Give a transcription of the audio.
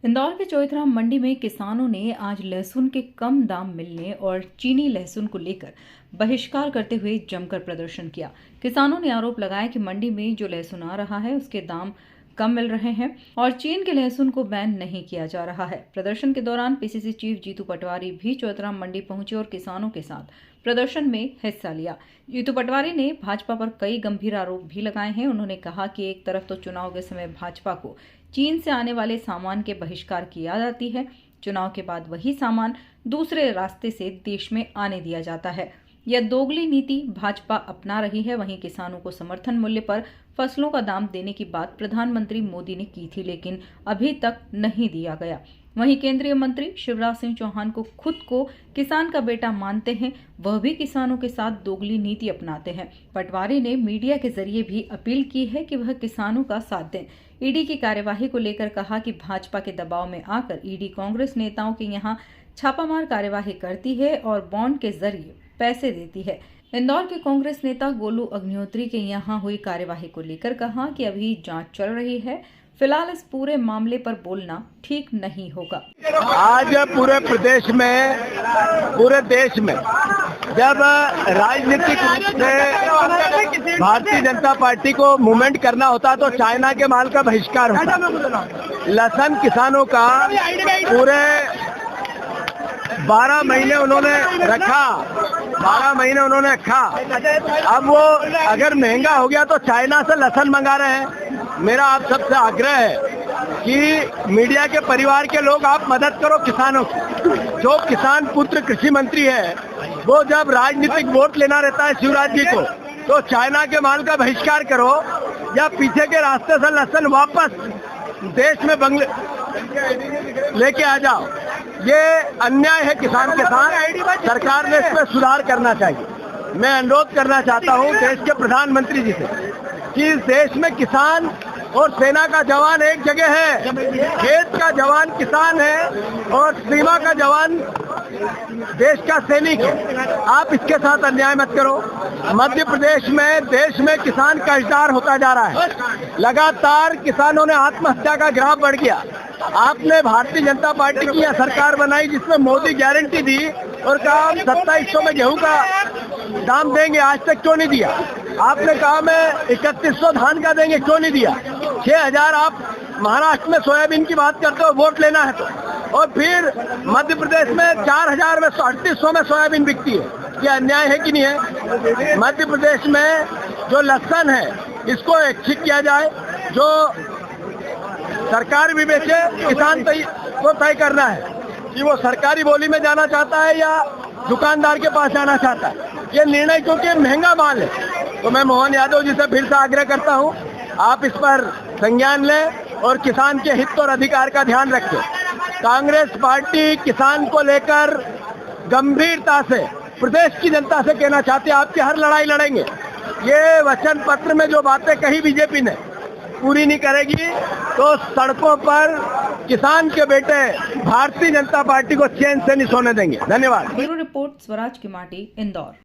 इंदौर के चौइथराम मंडी में किसानों ने आज लहसुन के कम दाम मिलने और चीनी लहसुन को लेकर बहिष्कार करते हुए जमकर प्रदर्शन किया। किसानों ने आरोप लगाया कि मंडी में जो लहसुन आ रहा है उसके दाम कम मिल रहे हैं और चीन के लहसुन को बैन नहीं किया जा रहा है। प्रदर्शन के दौरान पीसीसी चीफ जीतू पटवारी भी चौइथराम मंडी पहुंचे और किसानों के साथ प्रदर्शन में हिस्सा लिया। जीतू पटवारी ने भाजपा पर कई गंभीर आरोप भी लगाए हैं। उन्होंने कहा कि एक तरफ तो चुनाव के समय भाजपा को चीन से आने वाले सामान के बहिष्कार किया जाती है, चुनाव के बाद वही सामान दूसरे रास्ते से देश में आने दिया जाता है। यह दोगली नीति भाजपा अपना रही है। वहीं किसानों को समर्थन मूल्य पर फसलों का दाम देने की बात प्रधानमंत्री मोदी ने की थी, लेकिन अभी तक नहीं दिया गया। वहीं केंद्रीय मंत्री शिवराज सिंह चौहान को खुद को किसान का बेटा मानते हैं, वह भी किसानों के साथ दोगली नीति अपनाते हैं। पटवारी ने मीडिया के जरिए भी अपील की है कि वह किसानों का साथ दें। ईडी की कार्यवाही को लेकर कहा कि भाजपा के दबाव में आकर ईडी कांग्रेस नेताओं के यहां छापामार कार्यवाही करती है और बॉन्ड के जरिए पैसे देती है। इंदौर के कांग्रेस नेता गोलू अग्निहोत्री के यहां हुई कार्यवाही को लेकर कहा कि अभी जांच चल रही है, फिलहाल इस पूरे मामले पर बोलना ठीक नहीं होगा। आज पूरे प्रदेश में, पूरे देश में जब राजनीतिक रूप से भारतीय जनता पार्टी को मूवमेंट करना होता तो चाइना के माल का बहिष्कार होता। लहसुन किसानों का पूरे 12 महीने उन्होंने रखा, 12 महीने उन्होंने रखा। अब वो अगर महंगा हो गया तो चाइना से लहसुन मंगा रहे हैं। मेरा आप सबसे आग्रह है कि मीडिया के परिवार के लोग आप मदद करो किसानों की। जो किसान पुत्र कृषि मंत्री है वो जब राजनीतिक वोट लेना रहता है शिवराज जी को, तो चाइना के माल का बहिष्कार करो या पीछे के रास्ते से लहसुन वापस देश में लेके आ जाओ। ये अन्याय है किसान के साथ। सरकार ने इसमें सुधार करना चाहिए। मैं अनुरोध करना चाहता हूँ देश के प्रधानमंत्री जी से कि इस देश में किसान और सेना का जवान एक जगह है। खेत का जवान किसान है और सीमा का जवान देश का सैनिक है। आप इसके साथ अन्याय मत करो। मध्य प्रदेश में देश में किसान कर्जदार होता जा रहा है। लगातार किसानों ने आत्महत्या का ग्राफ बढ़ गया। आपने भारतीय जनता पार्टी की यह सरकार बनाई जिसमें मोदी गारंटी दी और कहा हम 2700 में गेहूं का दाम देंगे, आज तक क्यों नहीं दिया? आपने कहा मैं 3100 धान का देंगे, क्यों नहीं दिया? 6000 आप महाराष्ट्र में सोयाबीन की बात करते हो, वोट लेना है तो, और फिर मध्य प्रदेश में 4000 में 3800 में सोयाबीन बिकती है। ये अन्याय है कि नहीं है? मध्य प्रदेश में जो लहसुन है इसको ऐच्छिक किया जाए, जो सरकार भी बेचे, किसान को तय करना है कि वो सरकारी बोली में जाना चाहता है या दुकानदार के पास जाना चाहता है। ये निर्णय क्योंकि महंगा माल है। तो मैं मोहन यादव जी से फिर से आग्रह करता हूँ, आप इस पर संज्ञान लें और किसान के हित और अधिकार का ध्यान रखें। कांग्रेस पार्टी किसान को लेकर गंभीरता से प्रदेश की जनता से कहना चाहती है, आपकी हर लड़ाई लड़ेंगे। ये वचन पत्र में जो बातें कही बीजेपी ने पूरी नहीं करेगी तो सड़कों पर किसान के बेटे भारतीय जनता पार्टी को चैन से नहीं सोने देंगे। धन्यवाद। ब्यूरो रिपोर्ट, स्वराज की माटी, इंदौर।